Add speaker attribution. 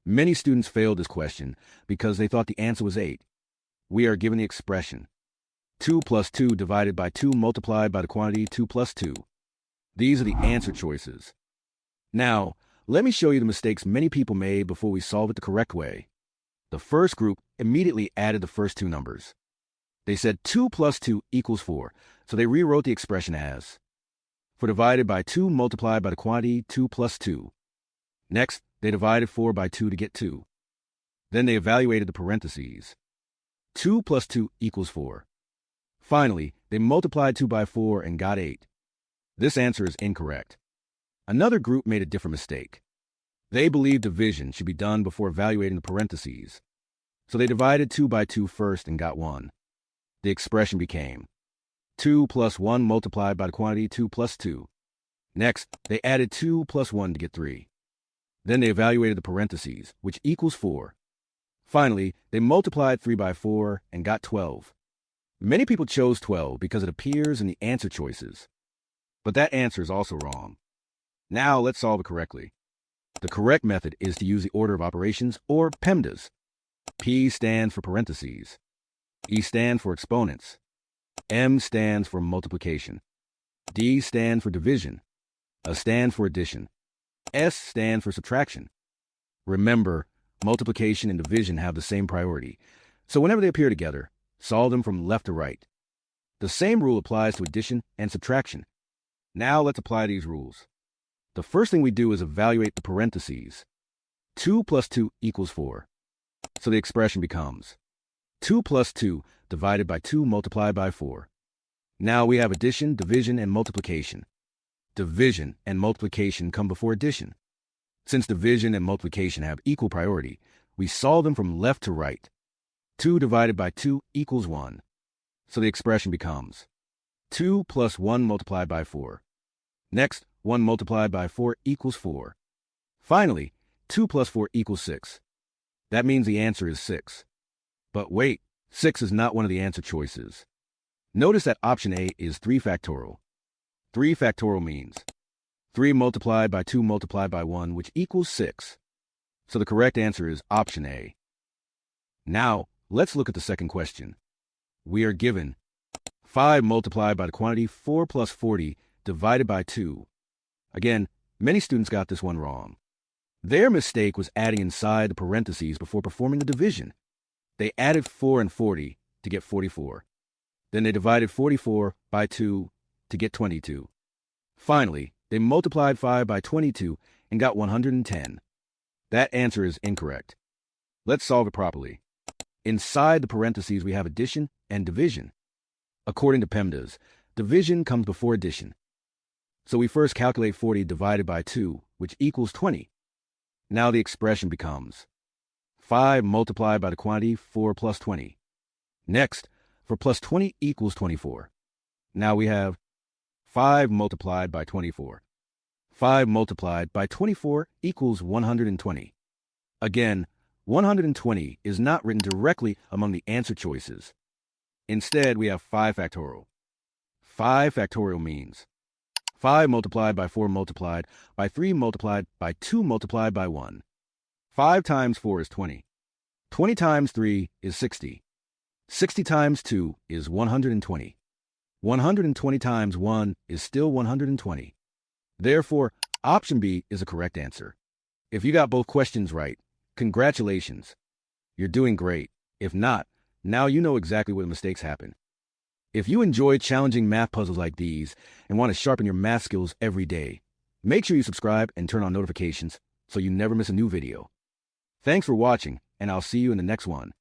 Speaker 1: Many students failed this question because they thought the answer was 8. We are given the expression 2 plus 2 divided by 2 multiplied by the quantity 2 plus 2. These are the answer choices. Now, let me show you the mistakes many people made before we solve it the correct way. The first group immediately added the first two numbers. They said 2 plus 2 equals 4, so they rewrote the expression as 4 divided by 2 multiplied by the quantity 2 plus 2. Next, they divided 4 by 2 to get 2. Then they evaluated the parentheses. 2 plus 2 equals 4. Finally, they multiplied 2 by 4 and got 8. This answer is incorrect. Another group made a different mistake. They believed division should be done before evaluating the parentheses. So they divided 2 by 2 first and got 1. The expression became 2 plus 1 multiplied by the quantity 2 plus 2. Next, they added 2 plus 1 to get 3. Then they evaluated the parentheses, which equals 4. Finally, they multiplied 3 by 4 and got 12. Many people chose 12 because it appears in the answer choices. But that answer is also wrong. Now let's solve it correctly. The correct method is to use the order of operations, or PEMDAS. P stands for parentheses. E stands for exponents. M stands for multiplication. D stands for division. A stands for addition. S stands for subtraction. Remember, multiplication and division have the same priority, so whenever they appear together, solve them from left to right. The same rule applies to addition and subtraction. Now let's apply these rules. The first thing we do is evaluate the parentheses. 2 plus 2 equals 4. So the expression becomes 2 plus 2 divided by 2 multiplied by 4. Now we have addition, division, and multiplication. Division and multiplication come before addition. Since division and multiplication have equal priority, we solve them from left to right. 2 divided by 2 equals 1. So the expression becomes 2 plus 1 multiplied by 4. Next, 1 multiplied by 4 equals 4. Finally, 2 plus 4 equals 6. That means the answer is 6. But wait, 6 is not one of the answer choices. Notice that option A is 3 factorial. 3 factorial means 3 multiplied by 2 multiplied by 1, which equals 6. So the correct answer is option A. Now, let's look at the second question. We are given 5 multiplied by the quantity 4 plus 40 divided by 2. Again, many students got this one wrong. Their mistake was adding inside the parentheses before performing the division. They added 4 and 40 to get 44. Then they divided 44 by 2 to get 22. Finally, they multiplied 5 by 22 and got 110. That answer is incorrect. Let's solve it properly. Inside the parentheses, we have addition and division. According to PEMDAS, division comes before addition. So we first calculate 40 divided by 2, which equals 20. Now the expression becomes 5 multiplied by the quantity 4 plus 20. Next, for plus 20 equals 24. Now we have 5 multiplied by 24. 5 multiplied by 24 equals 120. Again, 120 is not written directly among the answer choices. Instead, we have 5 factorial. 5 factorial means 5 multiplied by 4 multiplied by 3 multiplied by 2 multiplied by 1. 5 times 4 is 20. 20 times 3 is 60. 60 times 2 is 120. 120 times 1 is still 120. Therefore, option B is the correct answer. If you got both questions right, congratulations. You're doing great. If not, now you know exactly where the mistakes happen. If you enjoy challenging math puzzles like these and want to sharpen your math skills every day, make sure you subscribe and turn on notifications so you never miss a new video. Thanks for watching, and I'll see you in the next one.